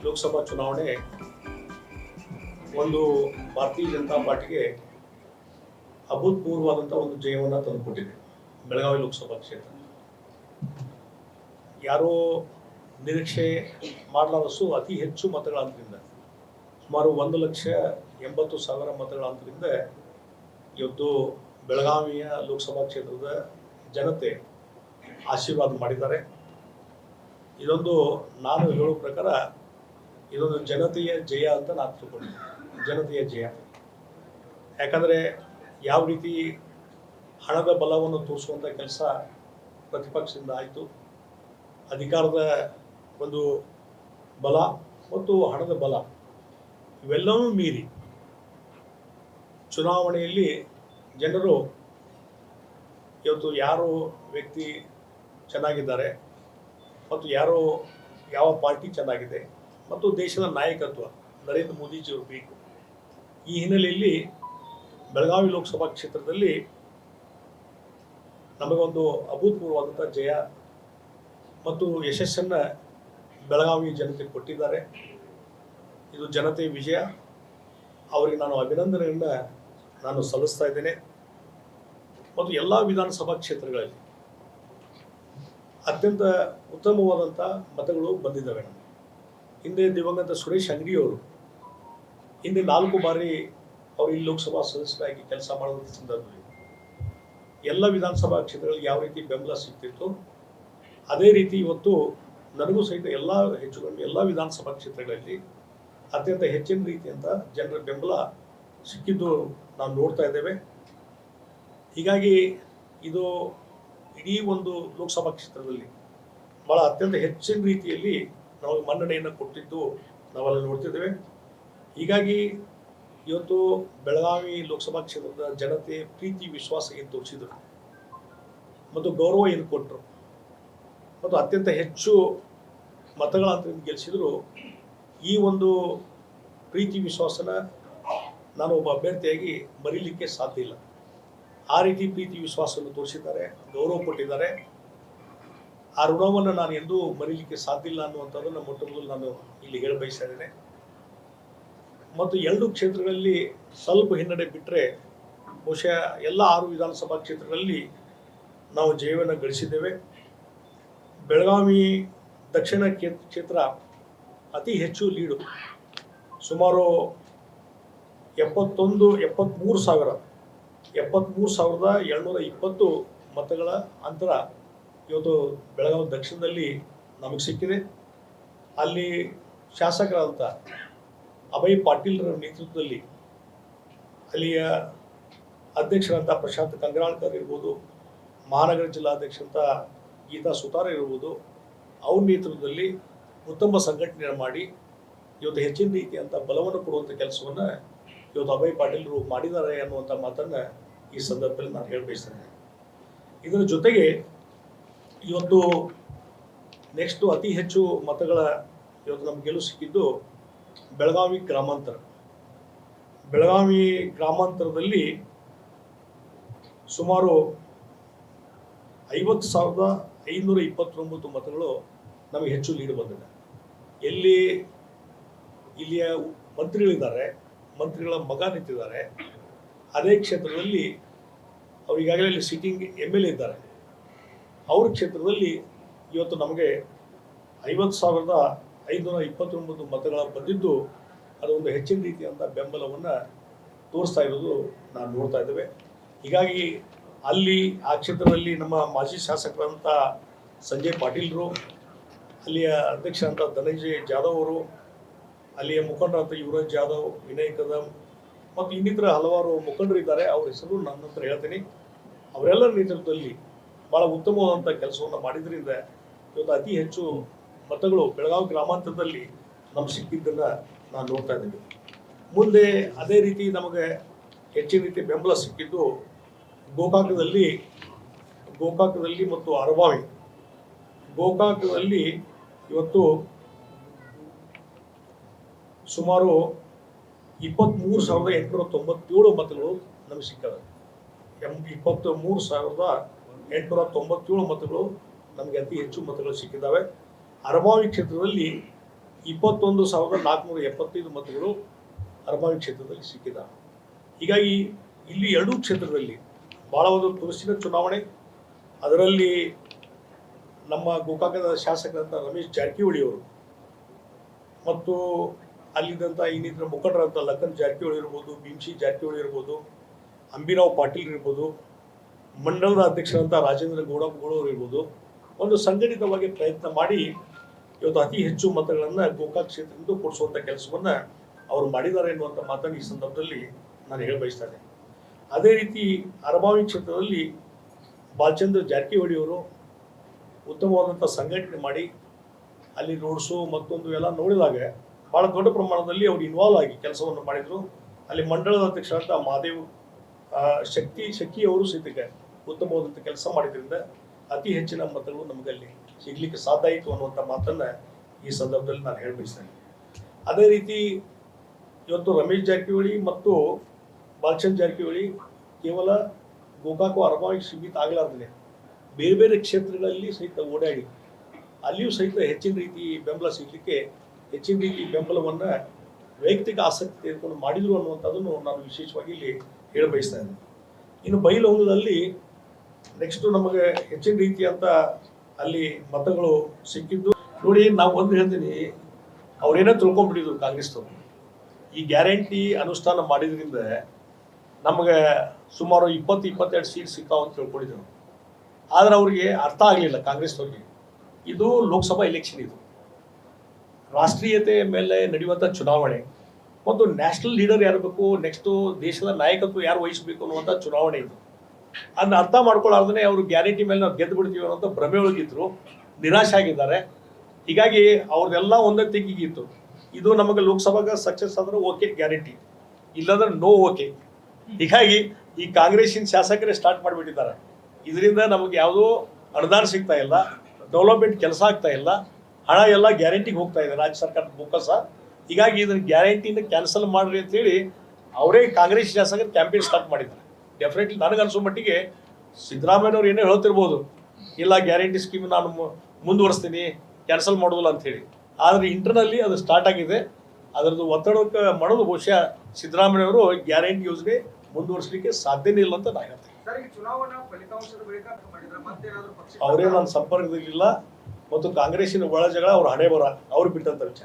ಲೋಕಸಭಾ ಚುನಾವಣೆ ಒಂದು ಭಾರತೀಯ ಜನತಾ ಪಾರ್ಟಿಗೆ ಅಭೂತಪೂರ್ವವಾದಂಥ ಒಂದು ಜಯವನ್ನು ತಂದುಕೊಟ್ಟಿದೆ. ಬೆಳಗಾವಿ ಲೋಕಸಭಾ ಕ್ಷೇತ್ರ ಯಾರೋ ನಿರೀಕ್ಷೆ ಮಾಡಲಾರಷ್ಟು ಅತಿ ಹೆಚ್ಚು ಮತಗಳ ಅಂತರಿಂದ ಸುಮಾರು 1,80,000 ಮತಗಳ ಅಂತರಿಂದ ಇವತ್ತು ಬೆಳಗಾವಿಯ ಲೋಕಸಭಾ ಕ್ಷೇತ್ರದ ಜನತೆ ಆಶೀರ್ವಾದ ಮಾಡಿದ್ದಾರೆ. ಇದೊಂದು ನಾನು ಹೇಳೋ ಪ್ರಕಾರ ಇದೊಂದು ಜನತೆಯ ಜಯ ಅಂತ ನಾನು ತಿಳ್ಕೊಂಡಿದ್ದೀನಿ. ಜನತೆಯ ಜಯ ಯಾಕಂದರೆ ಯಾವ ರೀತಿ ಹಣದ ಬಲವನ್ನು ತೋರಿಸುವಂಥ ಕೆಲಸ ಪ್ರತಿಪಕ್ಷದಿಂದ ಆಯಿತು, ಅಧಿಕಾರದ ಒಂದು ಬಲ ಮತ್ತು ಹಣದ ಬಲ ಇವೆಲ್ಲವೂ ಮೀರಿ ಚುನಾವಣೆಯಲ್ಲಿ ಜನರು ಇವತ್ತು ಯಾರು ವ್ಯಕ್ತಿ ಚೆನ್ನಾಗಿದ್ದಾರೆ ಮತ್ತು ಯಾವ ಪಾರ್ಟಿ ಚೆನ್ನಾಗಿದೆ ಮತ್ತು ದೇಶದ ನಾಯಕತ್ವ ನರೇಂದ್ರ ಮೋದಿಜಿಯವರು ಬೇಕು. ಈ ಹಿನ್ನೆಲೆಯಲ್ಲಿ ಬೆಳಗಾವಿ ಲೋಕಸಭಾ ಕ್ಷೇತ್ರದಲ್ಲಿ ನಮಗೊಂದು ಅಭೂತಪೂರ್ವವಾದಂಥ ಜಯ ಮತ್ತು ಯಶಸ್ಸನ್ನು ಬೆಳಗಾವಿ ಜನತೆ ಕೊಟ್ಟಿದ್ದಾರೆ. ಇದು ಜನತೆಯ ವಿಜಯ. ಅವರಿಗೆ ನಾನು ಅಭಿನಂದನೆಯನ್ನು ನಾನು ಸಲ್ಲಿಸ್ತಾ ಇದ್ದೇನೆ. ಮತ್ತು ಎಲ್ಲ ವಿಧಾನಸಭಾ ಕ್ಷೇತ್ರಗಳಲ್ಲಿ ಅತ್ಯಂತ ಉತ್ತಮವಾದಂಥ ಮತಗಳು ಬಂದಿದ್ದಾವೆ. ನಮಗೆ ಹಿಂದೆ ದಿವಂಗತ ಸುರೇಶ್ ಅಂಗಡಿಯವರು ಹಿಂದೆ 4 ಬಾರಿ ಅವರು ಈ ಲೋಕಸಭಾ ಸದಸ್ಯರಾಗಿ ಕೆಲಸ ಮಾಡುವಂಥ ಸಂದರ್ಭದಲ್ಲಿ ಎಲ್ಲ ವಿಧಾನಸಭಾ ಕ್ಷೇತ್ರಗಳಿಗೆ ಯಾವ ರೀತಿ ಬೆಂಬಲ ಸಿಗ್ತಿತ್ತು ಅದೇ ರೀತಿ ಇವತ್ತು ನನಗೂ ಸಹಿತ ಎಲ್ಲ ವಿಧಾನಸಭಾ ಕ್ಷೇತ್ರಗಳಲ್ಲಿ ಅತ್ಯಂತ ಹೆಚ್ಚಿನ ರೀತಿಯಂಥ ಜನರ ಬೆಂಬಲ ಸಿಕ್ಕಿದ್ದು ನಾವು ನೋಡ್ತಾ ಇದ್ದೇವೆ. ಹೀಗಾಗಿ ಇದು ಇಡೀ ಒಂದು ಲೋಕಸಭಾ ಕ್ಷೇತ್ರದಲ್ಲಿ ಭಾಳ ಅತ್ಯಂತ ಹೆಚ್ಚಿನ ರೀತಿಯಲ್ಲಿ ನಾವು ಮನ್ನಣೆಯನ್ನು ಕೊಟ್ಟಿದ್ದು ನಾವೆಲ್ಲ ನೋಡ್ತಿದ್ದೇವೆ. ಹೀಗಾಗಿ ಇವತ್ತು ಬೆಳಗಾವಿ ಲೋಕಸಭಾ ಕ್ಷೇತ್ರದ ಜನತೆ ಪ್ರೀತಿ ವಿಶ್ವಾಸ ಏನು ತೋರಿಸಿದರು ಮತ್ತು ಗೌರವ ಏನು ಕೊಟ್ಟರು ಮತ್ತು ಅತ್ಯಂತ ಹೆಚ್ಚು ಮತಗಳ ಅಂತ ಗೆಲ್ಲಿಸಿದ್ರು. ಈ ಒಂದು ಪ್ರೀತಿ ವಿಶ್ವಾಸನ ನಾನು ಒಬ್ಬ ಅಭ್ಯರ್ಥಿಯಾಗಿ ಮರೀಲಿಕ್ಕೆ ಸಾಧ್ಯ ಇಲ್ಲ. ಆ ರೀತಿ ಪ್ರೀತಿ ವಿಶ್ವಾಸವನ್ನು ತೋರಿಸಿದ್ದಾರೆ, ಗೌರವ ಕೊಟ್ಟಿದ್ದಾರೆ. ಆ ಋಣವನ್ನು ನಾನು ಎಂದೂ ಮರೀಲಿಕ್ಕೆ ಸಾಧ್ಯ ಇಲ್ಲ ಅನ್ನುವಂಥದ್ದನ್ನು ಮೊಟ್ಟ ಮೊದಲು ನಾನು ಇಲ್ಲಿ ಹೇಳ ಬಯಸ್ತಾ ಇದ್ದೇನೆ. ಮತ್ತು 2 ಕ್ಷೇತ್ರಗಳಲ್ಲಿ ಸ್ವಲ್ಪ ಹಿನ್ನಡೆ ಬಿಟ್ಟರೆ ಬಹುಶಃ ಎಲ್ಲ 6 ವಿಧಾನಸಭಾ ಕ್ಷೇತ್ರಗಳಲ್ಲಿ ನಾವು ಜಯವನ್ನು ಗಳಿಸಿದ್ದೇವೆ. ಬೆಳಗಾವಿ ದಕ್ಷಿಣ ಕ್ಷೇತ್ರ ಅತಿ ಹೆಚ್ಚು ಲೀಡು, ಸುಮಾರು 73,720 ಮತಗಳ ಅಂತರ ಇವತ್ತು ಬೆಳಗಾವಿ ದಕ್ಷಿಣದಲ್ಲಿ ನಮಗೆ ಸಿಕ್ಕಿದೆ. ಅಲ್ಲಿ ಶಾಸಕರಾದಂಥ ಅಭಯ್ ಪಾಟೀಲ್ರ ನೇತೃತ್ವದಲ್ಲಿ ಅಲ್ಲಿಯ ಅಧ್ಯಕ್ಷರಂಥ ಪ್ರಶಾಂತ್ ಕಂಗ್ರಾಳ್ಕರ್ ಇರ್ಬೋದು, ಮಹಾನಗರ ಜಿಲ್ಲಾಧ್ಯಕ್ಷರಂಥ ಗೀತಾ ಸುತಾರ ಇರ್ಬೋದು, ಅವ್ರ ನೇತೃತ್ವದಲ್ಲಿ ಉತ್ತಮ ಸಂಘಟನೆಯನ್ನು ಮಾಡಿ ಇವತ್ತು ಹೆಚ್ಚಿನ ರೀತಿಯಂಥ ಬಲವನ್ನು ಕೊಡುವಂಥ ಕೆಲಸವನ್ನು ಇವತ್ತು ಅಭಯ್ ಪಾಟೀಲ್ರು ಮಾಡಿದ್ದಾರೆ ಅನ್ನುವಂಥ ಮಾತನ್ನು ಈ ಸಂದರ್ಭದಲ್ಲಿ ನಾನು ಹೇಳ ಬಯಸ್ತೇನೆ. ಇದರ ಜೊತೆಗೆ ಇವತ್ತು ನೆಕ್ಸ್ಟು ಅತಿ ಹೆಚ್ಚು ಮತಗಳ ಇವತ್ತು ನಮ್ಗೆ ಗೆಲುವು ಸಿಕ್ಕಿದ್ದು ಬೆಳಗಾವಿ ಗ್ರಾಮಾಂತರದಲ್ಲಿ ಸುಮಾರು 50,529 ಮತಗಳು ನಮಗೆ ಹೆಚ್ಚು ಲೀಡ್ ಬಂದಿದೆ. ಇಲ್ಲಿಯ ಮಂತ್ರಿಗಳಿದ್ದಾರೆ, ಮಂತ್ರಿಗಳ ಮಗ ನಿಂತಿದ್ದಾರೆ. ಅದೇ ಕ್ಷೇತ್ರದಲ್ಲಿ ಅವ್ರು ಈಗಾಗಲೇ ಇಲ್ಲಿ ಸಿಟ್ಟಿಂಗ್ MLA ಇದ್ದಾರೆ. ಅವ್ರ ಕ್ಷೇತ್ರದಲ್ಲಿ ಇವತ್ತು ನಮಗೆ 50,529 ಮತಗಳ ಬಂದಿದ್ದು ಅದೊಂದು ಹೆಚ್ಚಿನ ರೀತಿಯಾದಂಥ ಬೆಂಬಲವನ್ನು ತೋರಿಸ್ತಾ ಇರೋದು ನಾನು ನೋಡ್ತಾ ಇದ್ದೇವೆ. ಹೀಗಾಗಿ ಆ ಕ್ಷೇತ್ರದಲ್ಲಿ ನಮ್ಮ ಮಾಜಿ ಶಾಸಕರಂಥ ಸಂಜಯ್ ಪಾಟೀಲ್ರು, ಅಲ್ಲಿಯ ಅಧ್ಯಕ್ಷರಂಥ ಧನಂಜಯ್ ಜಾಧವ್ ಅವರು, ಅಲ್ಲಿಯ ಮುಖಂಡರಂಥ ಯುವರಾಜ್ ಜಾಧವ್, ವಿನಯ್ ಕದಮ್ ಮತ್ತು ಇನ್ನಿತರ ಹಲವಾರು ಮುಖಂಡರಿದ್ದಾರೆ. ಅವ್ರ ಹೆಸರು ನನ್ನ ಹತ್ರ ಹೇಳ್ತೀನಿ. ಅವರೆಲ್ಲರ ನೇತೃತ್ವದಲ್ಲಿ ಭಾಳ ಉತ್ತಮವಾದಂಥ ಕೆಲಸವನ್ನು ಮಾಡಿದ್ರಿಂದ ಇವತ್ತು ಅತಿ ಹೆಚ್ಚು ಮತಗಳು ಬೆಳಗಾವಿ ಗ್ರಾಮಾಂತರದಲ್ಲಿ ನಮ್ಗೆ ಸಿಕ್ಕಿದ್ದನ್ನು ನಾನು ನೋಡ್ತಾ ಇದ್ದೀನಿ. ಮುಂದೆ ಅದೇ ರೀತಿ ನಮಗೆ ಹೆಚ್ಚಿನ ರೀತಿ ಬೆಂಬಲ ಸಿಕ್ಕಿದ್ದು ಗೋಕಾಕದಲ್ಲಿ ಮತ್ತು ಅರಬಾವಿ. ಗೋಕಾಕದಲ್ಲಿ ಇವತ್ತು ಸುಮಾರು 23,897 ಮತಗಳು ನಮಗೆ ಸಿಕ್ಕವೆ. 23,897 ಮತಗಳು ನಮಗೆ ಅತಿ ಹೆಚ್ಚು ಮತಗಳು ಸಿಕ್ಕಿದ್ದಾವೆ. ಅರಬಾವಿ ಕ್ಷೇತ್ರದಲ್ಲಿ 21,475 ಮತಗಳು ಅರಬಾವಿ ಕ್ಷೇತ್ರದಲ್ಲಿ ಸಿಕ್ಕಿದ್ದಾವೆ. ಹೀಗಾಗಿ ಇಲ್ಲಿ ಎರಡೂ ಕ್ಷೇತ್ರದಲ್ಲಿ ಭಾಳ ಒಂದು ತುರುಸಿನ ಚುನಾವಣೆ. ಅದರಲ್ಲಿ ನಮ್ಮ ಗೋಕಾಕದ ಶಾಸಕರಂತ ರಮೇಶ್ ಜಾರಕಿಹೊಳಿ ಅವರು ಮತ್ತು ಅಲ್ಲಿದ್ದಂಥ ಇನ್ನಿತರ ಮುಖಂಡರಂತ ಲಖನ್ ಜಾರಕಿಹೊಳಿ ಇರ್ಬೋದು, ಭೀಮ್ಸಿ ಜಾರಕಿಹೊಳಿ ಇರ್ಬೋದು, ಅಂಬಿರಾವ್ ಪಾಟೀಲ್ ಇರ್ಬೋದು, ಮಂಡಲದ ಅಧ್ಯಕ್ಷರಂತ ರಾಜೇಂದ್ರ ಗೌಡರು ಇರ್ಬೋದು, ಒಂದು ಸಂಘಟಿತವಾಗಿ ಪ್ರಯತ್ನ ಮಾಡಿ ಇವತ್ತು ಅತಿ ಹೆಚ್ಚು ಮತಗಳನ್ನು ಗೋಕಾಕ್ ಕ್ಷೇತ್ರದಿಂದ ಕೊಡಿಸುವಂಥ ಕೆಲಸವನ್ನು ಅವರು ಮಾಡಿದ್ದಾರೆ ಎನ್ನುವಂಥ ಮಾತನ್ನು ಈ ಸಂದರ್ಭದಲ್ಲಿ ನಾನು ಹೇಳ ಬಯಸ್ತೇನೆ. ಅದೇ ರೀತಿ ಅರಬಾವಿ ಕ್ಷೇತ್ರದಲ್ಲಿ ಬಾಲಚಂದ್ರ ಜಾರಕಿಹೊಳಿ ಅವರು ಉತ್ತಮವಾದಂಥ ಸಂಘಟನೆ ಮಾಡಿ ಅಲ್ಲಿ ರೋಡ್ ಶೋ ಮತ್ತೊಂದು ಎಲ್ಲ ನೋಡಿದಾಗ ಭಾಳ ದೊಡ್ಡ ಪ್ರಮಾಣದಲ್ಲಿ ಅವರು ಇನ್ವಾಲ್ವ್ ಆಗಿ ಕೆಲಸವನ್ನು ಮಾಡಿದರು. ಅಲ್ಲಿ ಮಂಡಳದ ಅಧ್ಯಕ್ಷರಂತ ಮಹಾದೇವ್ ಶಕ್ತಿ ಅವರು ಸಹಿತ ಉತ್ತಮವಾದಂಥ ಕೆಲಸ ಮಾಡಿದ್ರಿಂದ ಅತಿ ಹೆಚ್ಚಿನ ಮತಗಳು ನಮಗಲ್ಲಿ ಸಿಗ್ಲಿಕ್ಕೆ ಸಾಧ್ಯ ಆಯಿತು ಅನ್ನುವಂಥ ಮಾತನ್ನು ಈ ಸಂದರ್ಭದಲ್ಲಿ ನಾನು ಹೇಳ ಬಯಸ್ತೇನೆ. ಅದೇ ರೀತಿ ಇವತ್ತು ರಮೇಶ್ ಜಾರಕಿಹೊಳಿ ಮತ್ತು ಬಾಲಚಂದ್ರ ಜಾರಕಿಹೊಳಿ ಕೇವಲ ಗೋಕಾಕು ಅರಬಾವಿ ಸೀಮಿತ ಆಗಲಾರ್ದೇ ಬೇರೆ ಬೇರೆ ಕ್ಷೇತ್ರಗಳಲ್ಲಿ ಸಹಿತ ಓಡಾಡಿ ಅಲ್ಲಿಯೂ ಸಹಿತ ಹೆಚ್ಚಿನ ರೀತಿ ಬೆಂಬಲ ಸಿಗಲಿಕ್ಕೆ ಹೆಚ್ಚಿನ ರೀತಿ ಬೆಂಬಲವನ್ನು ವೈಯಕ್ತಿಕ ಆಸಕ್ತಿ ತೆಗೆದುಕೊಂಡು ಮಾಡಿದರು ಅನ್ನುವಂಥದ್ದನ್ನು ನಾನು ವಿಶೇಷವಾಗಿ ಇಲ್ಲಿ ಹೇಳ ಬಯಸ್ತಾ ಇದ್ದೀನಿ. ಇನ್ನು ಬೈಲಹೊಂಗಲದಲ್ಲಿ ನೆಕ್ಸ್ಟು ನಮಗೆ ಹೆಚ್ಚಿನ ರೀತಿ ಅಂತ ಅಲ್ಲಿ ಮತಗಳು ಸಿಕ್ಕಿದ್ದು ನೋಡಿ. ನಾವು ಒಂದು ಹೇಳ್ತೀನಿ, ಅವರೇನೋ ತಿಳ್ಕೊಂಡ್ಬಿಟ್ಟಿದ್ರು ಕಾಂಗ್ರೆಸ್ದವರು ಈ ಗ್ಯಾರಂಟಿ ಅನುಷ್ಠಾನ ಮಾಡಿದ್ರಿಂದ ನಮಗೆ ಸುಮಾರು 20-22 ಸೀಟ್ ಸಿಗ್ತಾವ ಅಂತ ತಿಳ್ಕೊಂಡಿದ್ರು. ಆದರೆ ಅವ್ರಿಗೆ ಅರ್ಥ ಆಗಲಿಲ್ಲ ಕಾಂಗ್ರೆಸ್ದವ್ರಿಗೆ, ಇದು ಲೋಕಸಭಾ ಎಲೆಕ್ಷನ್, ಇದು ರಾಷ್ಟ್ರೀಯತೆ ಮೇಲೆ ನಡೆಯುವಂಥ ಚುನಾವಣೆ ಮತ್ತು ನ್ಯಾಷನಲ್ ಲೀಡರ್ ಯಾರು ಬೇಕು, ನೆಕ್ಸ್ಟು ದೇಶದ ನಾಯಕತ್ವ ಯಾರು ವಹಿಸಬೇಕು ಅನ್ನುವಂಥ ಚುನಾವಣೆ ಇದು. ಅದನ್ನ ಅರ್ಥ ಮಾಡ್ಕೊಳ್ಳಾರ್ದೇ ಅವರು ಗ್ಯಾರಂಟಿ ಮೇಲೆ ನಾವು ಗೆದ್ದು ಬಿಡ್ತೀವಿ ಅನ್ನೋಂಥ ಭ್ರಮೆ ಒಳಗಿದ್ರು, ನಿರಾಶೆ ಆಗಿದ್ದಾರೆ. ಹೀಗಾಗಿ ಅವ್ರದ್ದೆಲ್ಲ ಒಂದೇ ತೆಗಿಗಿತ್ತು, ಇದು ನಮಗೆ ಲೋಕಸಭಾಗೆ ಸಕ್ಸಸ್ ಆದ್ರೆ ಓಕೆ ಗ್ಯಾರಂಟಿ, ಇಲ್ಲಾಂದ್ರೆ ನೋ ಓಕೆ. ಹೀಗಾಗಿ ಈ ಕಾಂಗ್ರೆಸ್ಸಿನ ಶಾಸಕರೇ ಸ್ಟಾರ್ಟ್ ಮಾಡಿಬಿಟ್ಟಿದ್ದಾರೆ. ಇದರಿಂದ ನಮಗೆ ಯಾವುದೋ ಅನುದಾನ ಸಿಗ್ತಾ ಇಲ್ಲ, ಡೆವಲಪ್ಮೆಂಟ್ ಕೆಲಸ ಆಗ್ತಾ ಇಲ್ಲ, ಹಣ ಎಲ್ಲ ಗ್ಯಾರಂಟಿಗೆ ಹೋಗ್ತಾ ಇದೆ ರಾಜ್ಯ ಸರ್ಕಾರದ ಬೊಕ್ಕಸ. ಹೀಗಾಗಿ ಇದನ್ನು ಗ್ಯಾರಂಟಿನ ಕ್ಯಾನ್ಸಲ್ ಮಾಡ್ರಿ ಅಂತೇಳಿ ಅವರೇ ಕಾಂಗ್ರೆಸ್ ಶಾಸಕರು ಕ್ಯಾಂಪೇನ್ ಸ್ಟಾರ್ಟ್ ಮಾಡಿದ್ದಾರೆ. ಡೆಫಿನೆಟ್ಲಿ ನನಗನ್ಸೋ ಮಟ್ಟಿಗೆ ಸಿದ್ದರಾಮಯ್ಯವ್ರು ಏನೇ ಹೇಳ್ತಿರ್ಬೋದು, ಇಲ್ಲ ಗ್ಯಾರಂಟಿ ಸ್ಕೀಮ್ ನಾನು ಮುಂದುವರಿಸ್ತೀನಿ, ಕ್ಯಾನ್ಸಲ್ ಮಾಡೋದಿಲ್ಲ ಅಂಥೇಳಿ. ಆದರೆ ಇಂಟರ್ನಲ್ಲಿ ಅದು ಸ್ಟಾರ್ಟ್ ಆಗಿದೆ. ಅದರದ್ದು ಒತ್ತಡಕ್ಕೆ ಮಾಡೋದು ಬಹುಶಃ ಸಿದ್ದರಾಮಯ್ಯವರು ಗ್ಯಾರಂಟಿ ಯೋಜನೆ ಮುಂದುವರಿಸಲಿಕ್ಕೆ ಸಾಧ್ಯನೇ ಇಲ್ಲ ಅಂತ ನಾನು ಹೇಳ್ತೇನೆ. ಅವರೇ ನನ್ನ ಸಂಪರ್ಕದಲ್ಲಿಲ್ಲ ಮತ್ತು ಕಾಂಗ್ರೆಸ್ಸಿನ ಒಳ ಜಗಳ ಅವ್ರ ಹಣೆ ಬರ ಅವ್ರು ಬಿಟ್ಟಂತ ವಿಚಾರ.